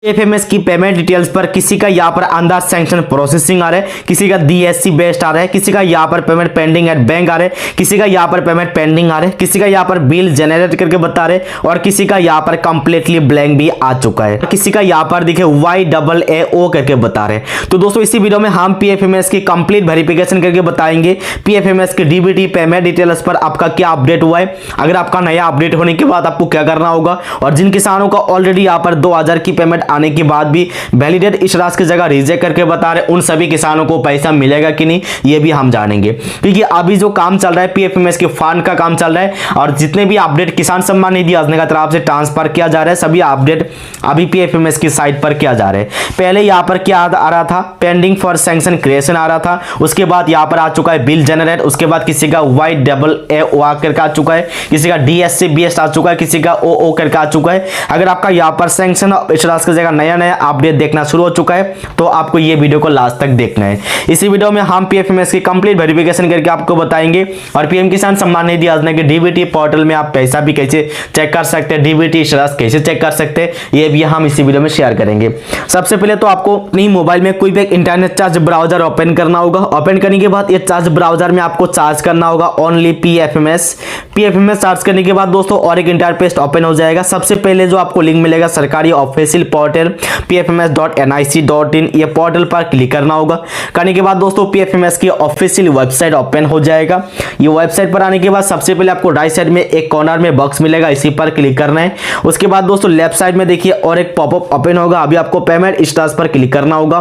FMS की payment details पर किसी का यहाँ पर अंडर सैंक्शन प्रोसेसिंग आ रहा है, किसी का डीएससी बेस्ड आ रहा है, किसी का यहाँ पर पेमेंट पेंडिंग एट बैंक आ रहा है, किसी का यहाँ पर पेमेंट पेंडिंग आ रहा है, किसी का यहाँ पर बिल जनरेट करके बता रहे और किसी का यहाँ पर कंप्लीटली ब्लैंक भी आ चुका है, किसी का यहाँ पर दिखे YAAO करके बता रहे। तो दोस्तों इसी वीडियो में हम पीएफएमएस की कंप्लीट वेरिफिकेशन करके बताएंगे पीएफएमएस की डीबीटी पेमेंट डिटेल्स पर आपका क्या अपडेट हुआ है, अगर आपका नया अपडेट होने के बाद आपको क्या करना होगा, और जिन किसानों का ऑलरेडी यहाँ पर 2000 की पेमेंट आने के बाद भी वैलिडेट इस राशि की जगह रिजेक्ट करके बता रहे उन सभी किसानों को पैसा मिलेगा कि नहीं ये भी हम जानेंगे। क्योंकि अभी जो काम चल रहा है पीएफएमएस के फंड का काम चल रहा है और जितने भी अपडेट किसान सम्मान निधि योजना की तरफ से ट्रांसफर किया जा रहा है सभी अपडेट अभी पीएफएमएस की साइट पर किया जा रहा है। पहले यहाँ पर क्या आ रहा था, पेंडिंग फॉर सैंक्शन क्रिएशन आ रहा था, उसके बाद यहाँ पर आ चुका है बिल जनरेट, उसके बाद किसी का YAAO करके आ चुका है, किसी का DSC बेस्ड आ चुका है, किसी का OO करके आ चुका है। अगर आपका यहाँ पर सैंक्शन इस राशि की जगह नया नया अपडेट देखना शुरू हो चुका है तो आपको ये वीडियो को लास्ट तक देखना है। इसी वीडियो में हम पीएफएमएस की कंप्लीट वेरिफिकेशन करके आपको बताएंगे और पीएम किसान सम्मान निधि योजना के डीबीटी पोर्टल में आप पैसा भी कैसे चेक कर सकते हैं, डीबीटी राशि कैसे चेक कर सकते हैं, ये भी हम इसी वीडियो में शेयर करेंगे। सबसे पहले तो आपको अपनी मोबाइल में कोई भी एक इंटरनेट चार्ज ब्राउजर ओपन करना होगा। ओपन करने के बाद ये चार्ज ब्राउजर में आपको चार्ज करना होगा ओनली पीएफएमएस चार्ज करने के बाद दोस्तों और एक इंटरफेस ओपन हो जाएगा। सबसे पहले जो आपको लिंक मिलेगा सरकारी ऑफिशियल पोर्टल pfms.nic.in, ये पोर्टल पर क्लिक करना होगा। करने के बाद दोस्तों पीएफएमएस की ऑफिशियल वेबसाइट ओपन हो जाएगा। ये वेबसाइट पर आने के बाद सबसे पहले आपको राइट साइड में एक कॉर्नर में बॉक्स मिलेगा, इसी पर क्लिक करना है। उसके बाद दोस्तों लेफ्ट साइड में देखिए और एक पॉपअप ओपन होगा, अभी आपको पेमेंट स्टार्स पर क्लिक करना होगा।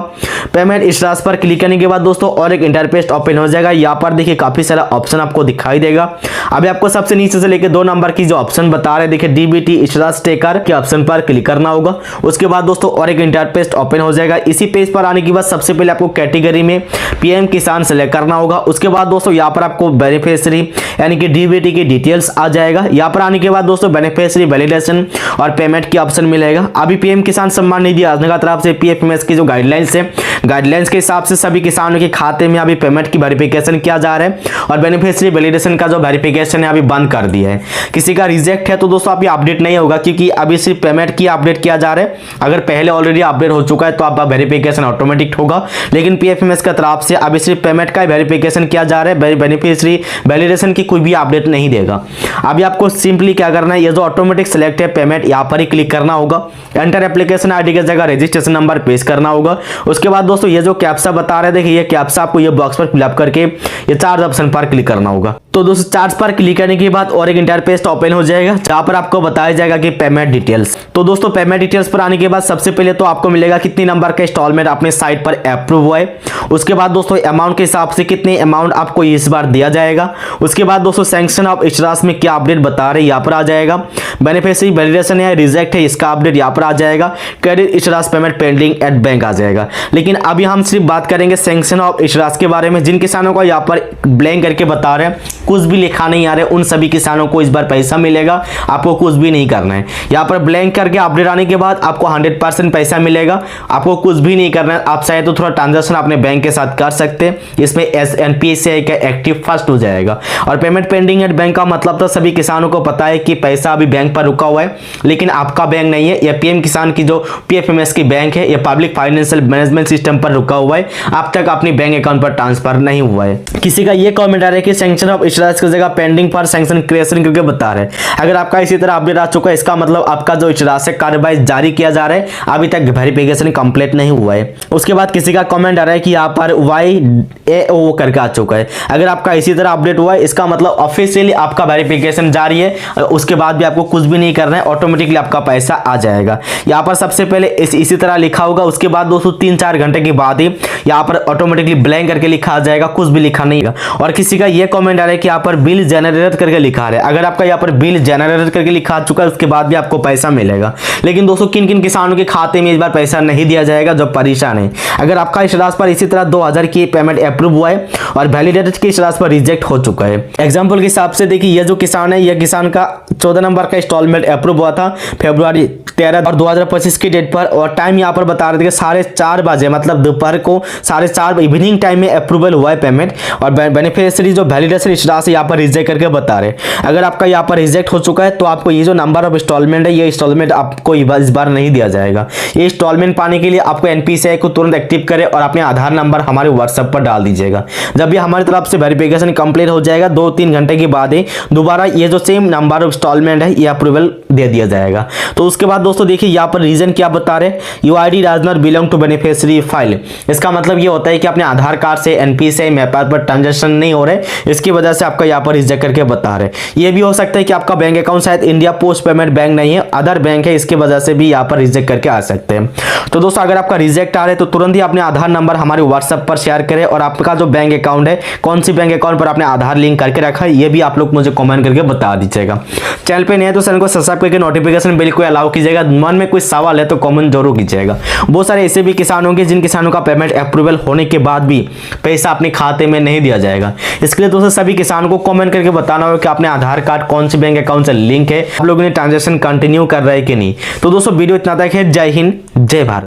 पेमेंट स्टार्स पर क्लिक करने के बाद दोस्तों और एक इंटरफेस ओपन हो जाएगा। यहाँ पर देखिए काफी सारा ऑप्शन आपको दिखाई देगा। अभी आपको सबसे नीचे से लेकर 2 नंबर की जो ऑप्शन बता रहे देखिए डीबीटी स्टार्स टेकर के ऑप्शन पर क्लिक करना होगा। उसके बाद दोस्तों और एक इंटरफेस ओपन हो जाएगा। इसी पेज पर आने के बाद सबसे पहले आपको कैटेगरी में पीएम किसान सेलेक्ट करना होगा। उसके बाद दोस्तों यहाँ पर आपको बेनिफिशियरी यानी कि डीबीटी की डिटेल्स आ जाएगा। यहाँ पर आने के बाद दोस्तों बेनिफिशियरी वैलिडेशन और पेमेंट की ऑप्शन मिलेगा। अभी पीएम किसान सम्मान निधि योजना की तरफ से पीएफएमएस की जो गाइडलाइंस है, गाइडलाइंस के हिसाब से सभी किसानों के खाते में अभी पेमेंट की वेरिफिकेशन किया जा रहा है और बेनिफिशियरी वैलिडेशन का जो वेरिफिकेशन है अभी बंद कर दिया है। किसी का रिजेक्ट है तो दोस्तों अभी अपडेट नहीं होगा क्योंकि अभी सिर्फ पेमेंट की अपडेट किया जा रहा है। अगर पहले ऑलरेडी अपडेट हो चुका है तो आपका वेरिफिकेशन ऑटोमेटिक होगा, लेकिन पीएफएमएस की तरफ से अभी सिर्फ पेमेंट का वेरिफिकेशन किया जा रहा है, बेनिफिशियरी वैलिडेशन की कोई भी अपडेट नहीं देगा। अभी आपको सिंपली क्या करना है, ये जो ऑटोमेटिक सेलेक्ट है पेमेंट यहाँ पर ही क्लिक करना होगा। एंटर एप्लीकेशन आईडी की जगह रजिस्ट्रेशन नंबर पेश करना होगा। उसके बाद दोस्तों ये जो कैप्चा बता रहे देखिए ये कैप्चा आपको ये बॉक्स पर फिलअप करके ये चार्ज ऑप्शन पर क्लिक करना होगा। तो दोस्तों चार्ज पर क्लिक करने के बाद और एक इंटरफेस ओपन हो जाएगा जहां पर आपको बताया जाएगा कि पेमेंट डिटेल्स। तो दोस्तों पेमेंट डिटेल्स पर आने के बाद सबसे पहले तो आपको मिलेगा कितनी नंबर का इंस्टॉलमेंट अपने साइट पर अप्रूव हुआ है। उसके बाद दोस्तों अमाउंट के हिसाब से कितने अमाउंट आपको इस बार दिया जाएगा। उसके बाद दोस्तों सैंक्शन ऑफ इस राशि में क्या अपडेट बता रहे यहाँ पर आ जाएगा। बेनिफिशियरी वैलिडेशन है रिजेक्ट है इसका अपडेट यहाँ पर आ जाएगा। क्रेडिट इस राशि पेमेंट पेंडिंग एट बैंक आ जाएगा। लेकिन अभी हम सिर्फ बात करेंगे सैंक्शन ऑफ इस राशि के बारे में। जिन किसानों को यहाँ पर ब्लैंक करके बता रहे हैं कुछ भी लिखा नहीं आ रहा है उन सभी किसानों को इस बार पैसा मिलेगा, आपको कुछ भी नहीं करना है। यहाँ पर ब्लैंक करके अपडेट आने के बाद आपको 100% पैसा मिलेगा, आपको कुछ भी नहीं करना है। आप चाहे तो थोड़ा ट्रांजेक्शन अपने बैंक के साथ कर सकते हैं, इसमें SNPCI का एक्टिव फर्स्ट हो जाएगा। और पेमेंट पेंडिंग एट बैंक का मतलब तो सभी किसानों को पता है कि पैसा अभी बैंक पर रुका हुआ है, लेकिन आपका बैंक नहीं है। यह पीएम किसान की जो पीएफएमएस की बैंक है, यह पब्लिक फाइनेंशियल मैनेजमेंट सिस्टम पर रुका हुआ है, अब तक अपने बैंक अकाउंट पर ट्रांसफर नहीं हुआ है। किसी का यह कमेंट आ रहा है कि सैंक्शन ऑफ इस राशि की जगह पेंडिंग फॉर सैंक्शन क्रिएशन करके बता रहे हैं। अगर आपका इसी तरह अपडेट आ चुका है इसका मतलब आपका जो इस राशि कार्रवाई जारी किया जा रहा है अभी तक वेरिफिकेशन कंप्लीट नहीं हुआ है। उसके बाद किसी का कमेंट आ रहा है कि यहाँ पर YAAO करके आ चुका है। अगर आपका इसी तरह अपडेट हुआ है इसका मतलब ऑफिशियली आपका वेरिफिकेशन जारी है, उसके बाद भी आपको कुछ भी नहीं करना है, ऑटोमेटिकली आपका पैसा आ जाएगा। यहाँ पर सबसे पहले इसी तरह लिखा होगा, उसके बाद दोस्तों 3-4 घंटे के बाद ही यहाँ पर ऑटोमेटिकली ब्लैंक करके लिखा आ जाएगा, कुछ भी लिखा नहीं है। और किसी का यह कमेंट आ रहा है कि यहाँ पर बिल जनरेट करके लिखा है। अगर आपका यहाँ पर बिल जनरेट करके लिखा आ चुका है उसके बाद भी आपको पैसा मिलेगा। लेकिन दोस्तों किन किन किसानों के खाते में इस बार पैसा नहीं दिया जाएगा जो परेशान है। अगर आपका इस राशि पर इसी तरह 2000 की पेमेंट अप्रूव हुआ है और वैलिडेटेड की इस राशि पर रिजेक्ट हो चुका है। एग्जाम्पल के हिसाब से देखिए ये जो किसान है यह किसान का 14 नंबर का इंस्टॉलमेंट अप्रूव हुआ था फरवरी 13 और 2025 की डेट पर, और टाइम यहाँ पर बता रहे थे कि 4:30 बजे मतलब मतलब दोपहर को 4:30 इवनिंग टाइम में अप्रूवल हुआ है पेमेंट, और बेनिफिशियरी जो वैलिडेशन स्टाटस यहाँ पर रिजेक्ट करके बता रहे। अगर आपका यहाँ पर रिजेक्ट हो चुका है तो आपको ये जो नंबर ऑफ इंस्टॉलमेंट है, ये इंस्टॉलमेंट आपको इस बार नहीं दिया जाएगा। ये इंस्टॉलमेंट पाने के लिए आपको एनपीसीआई को तुरंत एक्टिव करें और अपने आधार नंबर हमारे व्हाट्सएप पर डाल दीजिएगा। जब ये हमारी तरफ से वेरिफिकेशन कंप्लीट हो जाएगा 2-3 घंटे के बाद ही दोबारा ये जो सेम नंबर ऑफ इंस्टॉलमेंट है ये अप्रूवल दे दिया जाएगा। तो उसके बाद दोस्तों देखिए यहाँ पर रीजन क्या बता रहे, UID does not belong to beneficiary file. इसका मतलब ये होता है कि अपने आधार कार्ड से एनपीसीआई मैपर पर ट्रांजेक्शन नहीं हो रहे, इसकी वजह से आपका यहाँ पर रिजेक्ट करके बता रहे। ये भी हो सकता है कि आपका बैंक अकाउंट शायद इंडिया पोस्ट पेमेंट बैंक नहीं है, अदर बैंक है, इसकी वजह से भी यहाँ पर रिजेक्ट करके आ सकते हैं। तो दोस्तों अगर आपका रिजेक्ट आ रहा है तो तुरंत ही अपने आधार नंबर हमारे व्हाट्सएप पर शेयर करें, और आपका जो बैंक अकाउंट है कौन सी बैंक अकाउंट पर आपने आधार लिंक करके रखा है ये भी आप लोग मुझे कमेंट करके बता दीजिएगा। चैनल पे नए तो चैनल को सब्सक्राइब करके नोटिफिकेशन बिल को अलाउ कीजिएगा। मन में कोई सवाल है तो कमेंट जरूर कीजिएगा। बहुत सारे ऐसे भी किसान होंगे जिन किसानों का पेमेंट अप्रूवल होने के बाद भी पैसा अपने खाते में नहीं दिया जाएगा। इसके लिए दोस्तों सभी किसानों को कमेंट करके बताना होगा कि अपने आधार कार्ड कौन सी बैंक अकाउंट से लिंक है, आप लोगों ने ट्रांजेक्शन कंटिन्यू कर रहे हैं कि नहीं। तो दोस्तों वीडियो इतना तक है। जय हिंद, जय भारत।